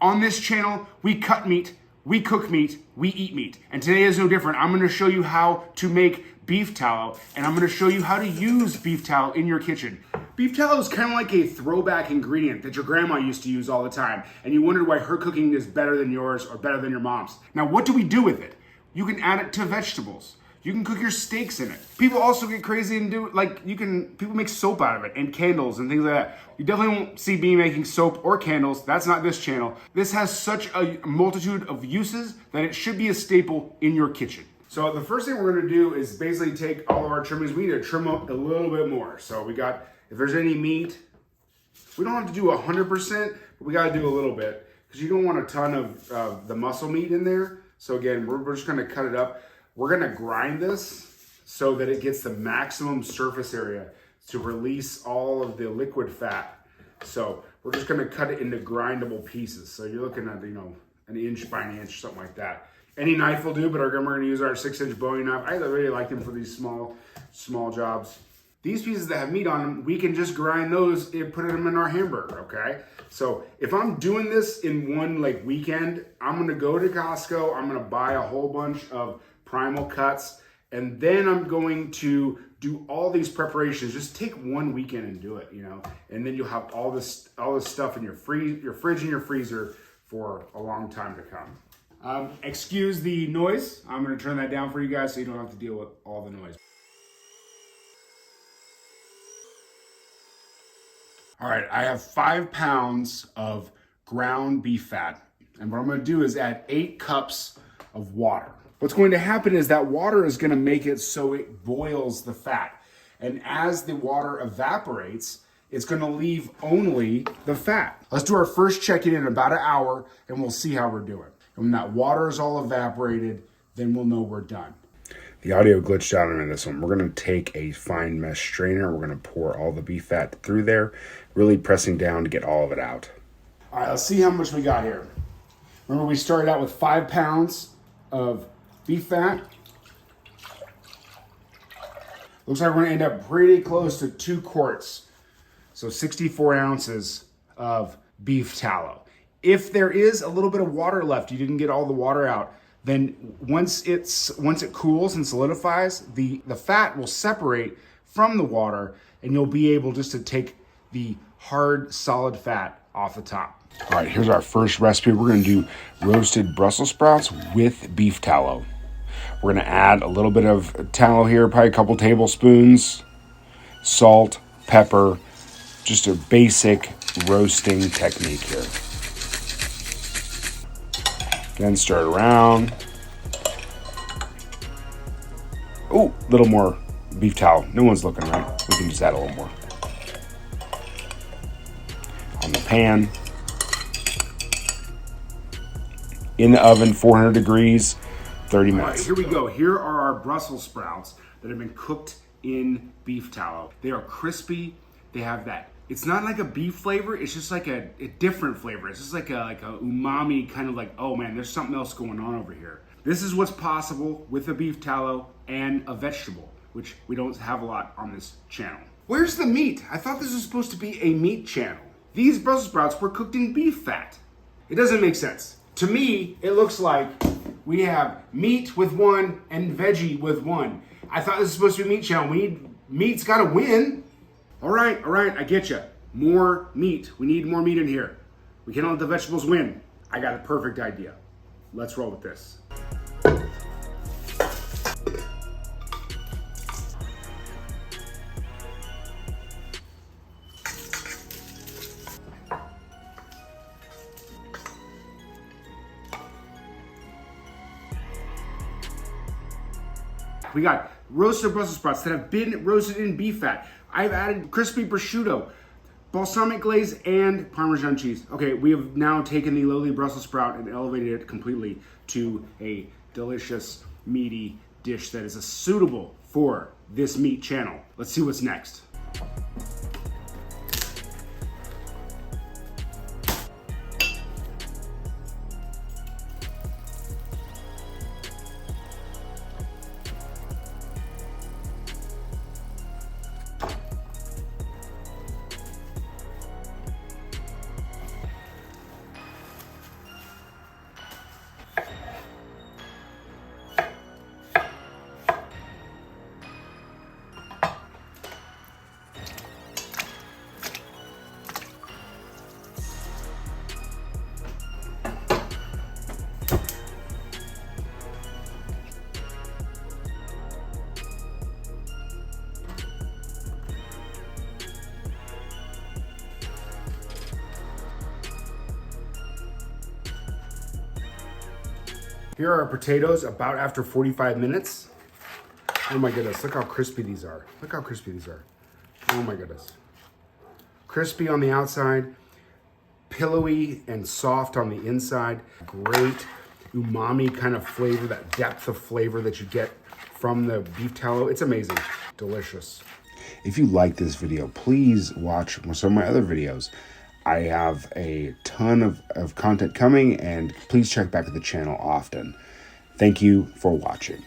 On this channel, we cut meat, we cook meat, we eat meat. And today is no different. I'm gonna show you how to make beef tallow, and I'm gonna show you how to use beef tallow in your kitchen. Beef tallow is kind of like a throwback ingredient that your grandma used to use all the time, and you wondered why her cooking is better than yours or better than your mom's. Now, what do we do with it? You can add it to vegetables. You can cook your steaks in it. People also get crazy and do, people make soap out of it and candles and things like that. You definitely won't see me making soap or candles. That's not this channel. This has such a multitude of uses that it should be a staple in your kitchen. So the first thing we're gonna do is basically take all of our trimmings. We need to trim up a little bit more. So we got, if there's any meat, we don't have to do 100%, but we gotta do a little bit because you don't want a ton of the muscle meat in there. So again, we're just gonna cut it up. We're gonna grind this so that it gets the maximum surface area to release all of the liquid fat. So we're just gonna cut it into grindable pieces. So you're looking at, an inch by an inch, something like that. Any knife will do, but we're gonna use our 6-inch Bowie knife. I really like them for these small jobs. These pieces that have meat on them, we can just grind those and put them in our hamburger, okay? So if I'm doing this in one weekend, I'm gonna go to Costco, I'm gonna buy a whole bunch of primal cuts, and then I'm going to do all these preparations. Just take one weekend and do it, and then you'll have all this stuff in your fridge and your freezer for a long time to come. Excuse the noise. I'm gonna turn that down for you guys so you don't have to deal with all the noise. All right, I have 5 pounds of ground beef fat, and what I'm gonna do is add 8 cups of water. What's going to happen is that water is gonna make it so it boils the fat. And as the water evaporates, it's gonna leave only the fat. Let's do our first check-in in about an hour, and we'll see how we're doing. And when that water is all evaporated, then we'll know we're done. The audio glitched out on this one. We're gonna take a fine mesh strainer. We're gonna pour all the beef fat through there, really pressing down to get all of it out. All right, let's see how much we got here. Remember, we started out with 5 pounds of beef fat. Looks like we're gonna end up pretty close to 2 quarts. So 64 ounces of beef tallow. If there is a little bit of water left, you didn't get all the water out, then once it cools and solidifies, the fat will separate from the water, and you'll be able just to take the hard, solid fat off the top. All right, here's our first recipe. We're gonna do roasted Brussels sprouts with beef tallow. We're gonna add a little bit of tallow here, probably a couple tablespoons, salt, pepper, just a basic roasting technique here. Then stir it around. Oh, a little more beef tallow. No one's looking, right? We can just add a little more. On the pan. In the oven, 400 degrees, 30 minutes. All right, here we go. Here are our Brussels sprouts that have been cooked in beef tallow. They are crispy. They have that. It's not like a beef flavor. It's just like a different flavor. It's just like a umami kind of oh man, there's something else going on over here. This is what's possible with a beef tallow and a vegetable, which we don't have a lot on this channel. Where's the meat? I thought this was supposed to be a meat channel. These Brussels sprouts were cooked in beef fat. It doesn't make sense. To me, it looks like we have meat with one and veggie with one. I thought this was supposed to be a meat channel. Meat's gotta win. All right, I get you. More meat. We need more meat in here. We can't let the vegetables win. I got a perfect idea. Let's roll with this. We got roasted Brussels sprouts that have been roasted in beef fat. I've added crispy prosciutto, balsamic glaze, and Parmesan cheese. Okay, we have now taken the lowly Brussels sprout and elevated it completely to a delicious, meaty dish that is suitable for this meat channel. Let's see what's next. Here are our potatoes about after 45 minutes. Oh my goodness, look how crispy these are. Look how crispy these are. Oh my goodness. Crispy on the outside, pillowy and soft on the inside. Great umami kind of flavor, that depth of flavor that you get from the beef tallow. It's amazing, delicious. If you like this video, please watch some of my other videos. I have a ton of content coming, and please check back at the channel often. Thank you for watching.